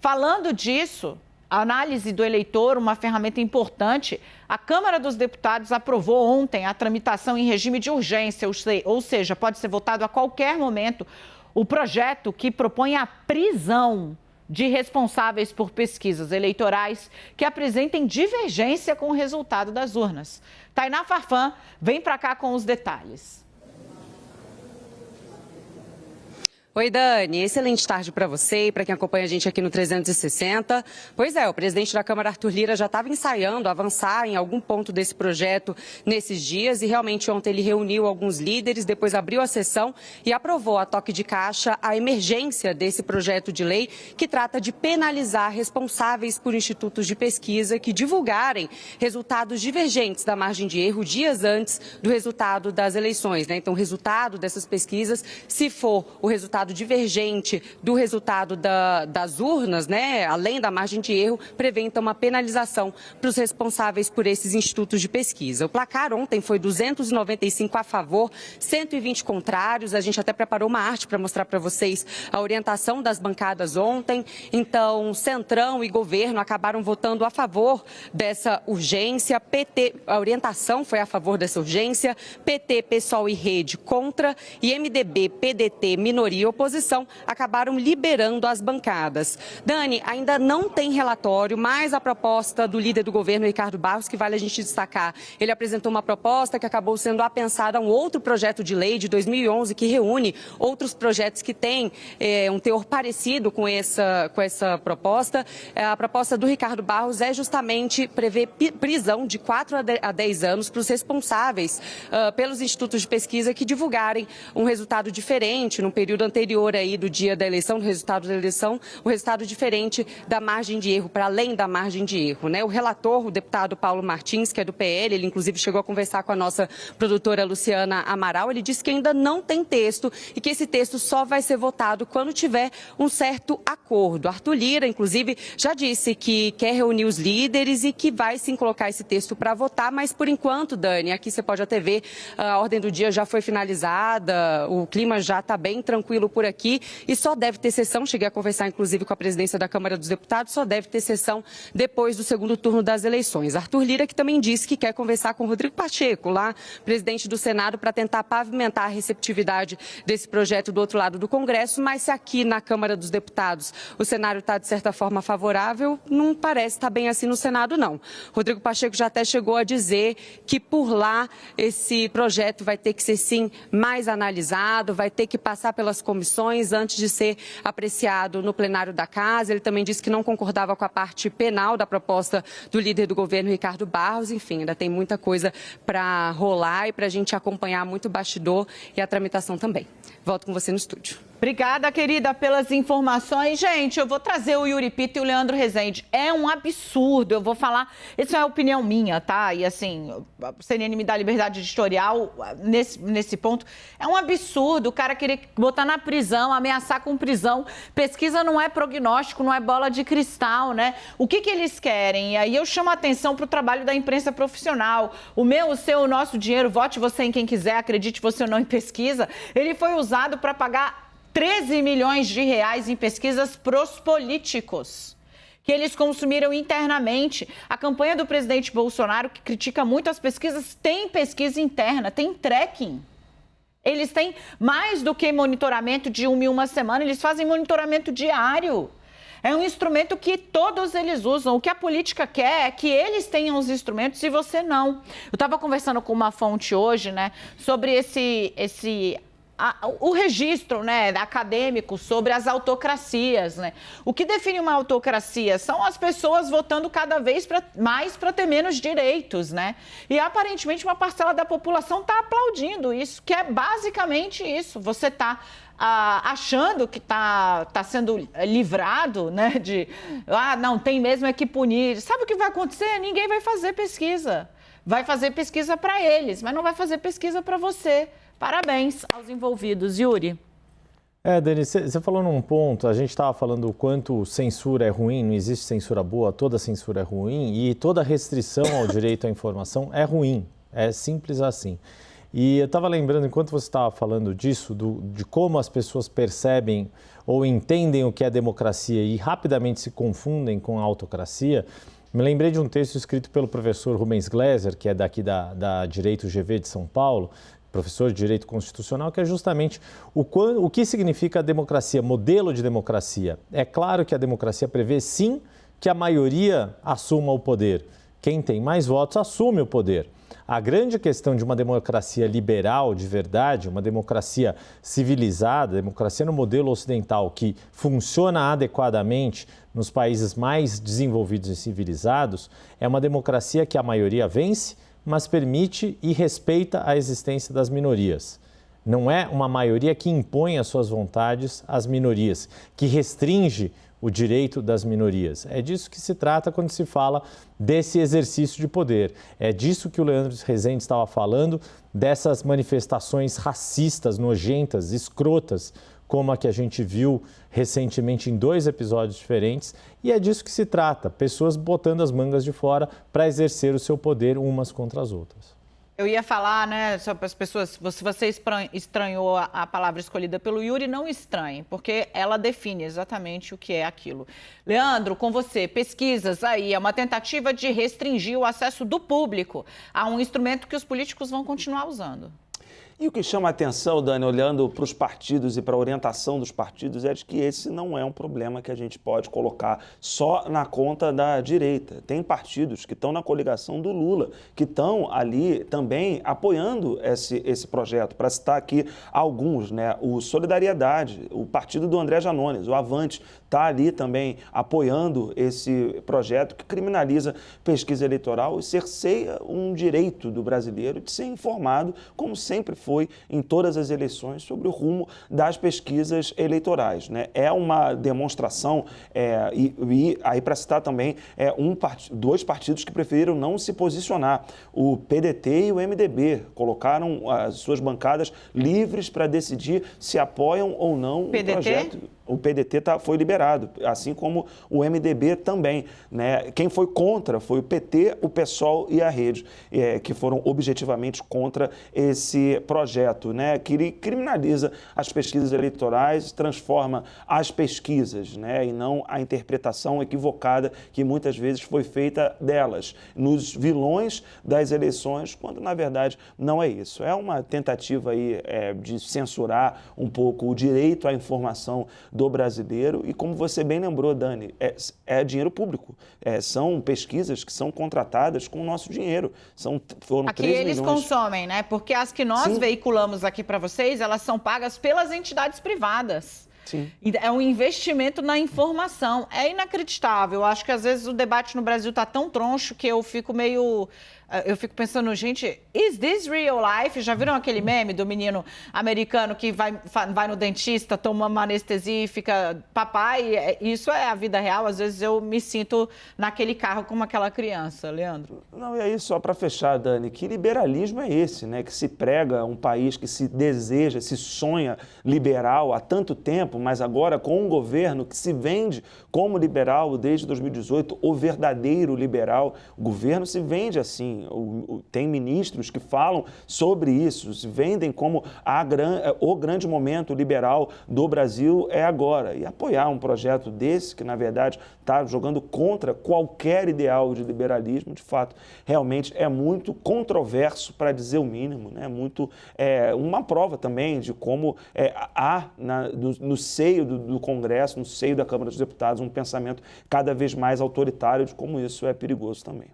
Falando disso, a análise do eleitor, uma ferramenta importante, a Câmara dos Deputados aprovou ontem a tramitação em regime de urgência, ou seja, pode ser votado a qualquer momento, o projeto que propõe a prisão de responsáveis por pesquisas eleitorais que apresentem divergência com o resultado das urnas. Tainá Farfan vem para cá com os detalhes. Oi, Dani. Excelente tarde para você e para quem acompanha a gente aqui no 360. Pois é, o presidente da Câmara, Arthur Lira, já estava ensaiando avançar em algum ponto desse projeto nesses dias e realmente ontem ele reuniu alguns líderes, depois abriu a sessão e aprovou a toque de caixa a emergência desse projeto de lei que trata de penalizar responsáveis por institutos de pesquisa que divulgarem resultados divergentes da margem de erro dias antes do resultado das eleições, né? Então, o resultado dessas pesquisas, se for o resultado divergente do resultado das urnas, né, além da margem de erro, prevê então uma penalização para os responsáveis por esses institutos de pesquisa. O placar ontem foi 295 a favor, 120 contrários. A gente até preparou uma arte para mostrar para vocês a orientação das bancadas ontem. Então, Centrão e governo acabaram votando a favor dessa urgência. PT, a orientação foi a favor dessa urgência. PT, PSOL e Rede contra e MDB, PDT, minoria e oposição acabaram liberando as bancadas. Dani, ainda não tem relatório, mas a proposta do líder do governo, Ricardo Barros, que vale a gente destacar, ele apresentou uma proposta que acabou sendo apensada a um outro projeto de lei de 2011 que reúne outros projetos que têm um teor parecido com essa proposta. A proposta do Ricardo Barros é justamente prever prisão de 4 a 10 anos para os responsáveis pelos institutos de pesquisa que divulgarem um resultado diferente no período anterior aí do dia da eleição, do resultado da eleição, um resultado diferente da margem de erro, para além da margem de erro, né? O relator, o deputado Paulo Martins, que é do PL, ele inclusive chegou a conversar com a nossa produtora Luciana Amaral, ele disse que ainda não tem texto e que esse texto só vai ser votado quando tiver um certo acordo. Arthur Lira, inclusive, já disse que quer reunir os líderes e que vai sim colocar esse texto para votar, mas por enquanto, Dani, aqui você pode até ver, a ordem do dia já foi finalizada, o clima já está bem tranquilo por aqui e só deve ter sessão, cheguei a conversar inclusive com a presidência da Câmara dos Deputados, só deve ter sessão depois do segundo turno das eleições. Arthur Lira que também disse que quer conversar com Rodrigo Pacheco, lá, presidente do Senado, para tentar pavimentar a receptividade desse projeto do outro lado do Congresso, mas se aqui na Câmara dos Deputados o cenário está de certa forma favorável, não parece estar bem assim no Senado, não. Rodrigo Pacheco já até chegou a dizer que por lá esse projeto vai ter que ser sim mais analisado, vai ter que passar pelas comissões antes de ser apreciado no plenário da Casa. Ele também disse que não concordava com a parte penal da proposta do líder do governo, Ricardo Barros. Enfim, ainda tem muita coisa para rolar e para a gente acompanhar muito o bastidor e a tramitação também. Volto com você no estúdio. Obrigada, querida, pelas informações. Gente, eu vou trazer o Yuri Pita e o Leandro Rezende. É um absurdo, eu vou falar, isso é a opinião minha, tá? E assim, a CNN me dá liberdade editorial nesse ponto. É um absurdo o cara querer botar na prisão, ameaçar com prisão. Pesquisa não é prognóstico, não é bola de cristal, né? O que eles querem? E aí eu chamo a atenção para o trabalho da imprensa profissional. O meu, o seu, o nosso dinheiro, vote você em quem quiser, acredite você ou não em pesquisa, ele foi usado para pagar 13 milhões de reais em pesquisas pros políticos, que eles consumiram internamente. A campanha do presidente Bolsonaro, que critica muito as pesquisas, tem pesquisa interna, tem tracking. Eles têm mais do que monitoramento de uma semana, eles fazem monitoramento diário. É um instrumento que todos eles usam. O que a política quer é que eles tenham os instrumentos e você não. Eu estava conversando com uma fonte hoje, né, sobre o registro, né, acadêmico sobre as autocracias, né? O que define uma autocracia são as pessoas votando cada vez mais para ter menos direitos, né? E aparentemente uma parcela da população está aplaudindo isso, que é basicamente isso. Você está achando que está sendo livrado, né, não, tem mesmo é que punir. Sabe o que vai acontecer? Ninguém vai fazer pesquisa. Vai fazer pesquisa para eles, mas não vai fazer pesquisa para você. Parabéns aos envolvidos. Yuri. Dani, você falou num ponto, a gente estava falando o quanto censura é ruim, não existe censura boa, toda censura é ruim e toda restrição ao direito à informação é ruim, é simples assim. E eu estava lembrando, enquanto você estava falando disso, de como as pessoas percebem ou entendem o que é democracia e rapidamente se confundem com a autocracia, me lembrei de um texto escrito pelo professor Rubens Gleiser, que é daqui da Direito GV de São Paulo, professor de Direito Constitucional, que é justamente o que significa a democracia, modelo de democracia. É claro que a democracia prevê, sim, que a maioria assuma o poder. Quem tem mais votos assume o poder. A grande questão de uma democracia liberal, de verdade, uma democracia civilizada, democracia no modelo ocidental que funciona adequadamente nos países mais desenvolvidos e civilizados, é uma democracia que a maioria vence, mas permite e respeita a existência das minorias. Não é uma maioria que impõe as suas vontades às minorias, que restringe o direito das minorias. É disso que se trata quando se fala desse exercício de poder. É disso que o Leandro Rezende estava falando, dessas manifestações racistas, nojentas, escrotas, como a que a gente viu recentemente em 2 episódios diferentes. E é disso que se trata, pessoas botando as mangas de fora para exercer o seu poder umas contra as outras. Eu ia falar, né, só para as pessoas, se você estranhou a palavra escolhida pelo Yuri, não estranhe, porque ela define exatamente o que é aquilo. Leandro, com você, pesquisas aí, é uma tentativa de restringir o acesso do público a um instrumento que os políticos vão continuar usando. E o que chama a atenção, Dani, olhando para os partidos e para a orientação dos partidos, é de que esse não é um problema que a gente pode colocar só na conta da direita. Tem partidos que estão na coligação do Lula, que estão ali também apoiando esse projeto. Para citar aqui alguns, né? O Solidariedade, o partido do André Janones, o Avante, está ali também apoiando esse projeto que criminaliza pesquisa eleitoral e cerceia um direito do brasileiro de ser informado, como sempre foi em todas as eleições, sobre o rumo das pesquisas eleitorais, né? É uma demonstração, e aí para citar também, dois partidos que preferiram não se posicionar, o PDT e o MDB, colocaram as suas bancadas livres para decidir se apoiam ou não o projeto. O PDT foi liberado, assim como o MDB também, né? Quem foi contra foi o PT, o PSOL e a Rede, que foram objetivamente contra esse projeto, né? Que ele criminaliza as pesquisas eleitorais, transforma as pesquisas, né? E não a interpretação equivocada que muitas vezes foi feita delas, nos vilões das eleições, quando na verdade não é isso. É uma tentativa aí de censurar um pouco o direito à informação do brasileiro e, como você bem lembrou, Dani, é dinheiro público. São pesquisas que são contratadas com o nosso dinheiro. Foram aqui 3 eles milhões... consomem, né? Porque as que nós veiculamos aqui para vocês, elas são pagas pelas entidades privadas. Sim. É um investimento na informação. É inacreditável. Eu acho que às vezes o debate no Brasil está tão troncho que eu fico pensando, gente, is this real life? Já viram aquele meme do menino americano que vai no dentista, toma uma anestesia e fica, papai, isso é a vida real? Às vezes eu me sinto naquele carro como aquela criança, Leandro. Não, e aí só para fechar, Dani, que liberalismo é esse, né? Que se prega um país que se deseja, se sonha liberal há tanto tempo, mas agora com um governo que se vende como liberal desde 2018, o verdadeiro liberal. O governo se vende assim. Tem ministros que falam sobre isso, se vendem como o grande momento liberal do Brasil é agora. E apoiar um projeto desse, que na verdade está jogando contra qualquer ideal de liberalismo, de fato, realmente é muito controverso, para dizer o mínimo, né? Uma prova também de como há no seio do Congresso, no seio da Câmara dos Deputados, um pensamento cada vez mais autoritário de como isso é perigoso também.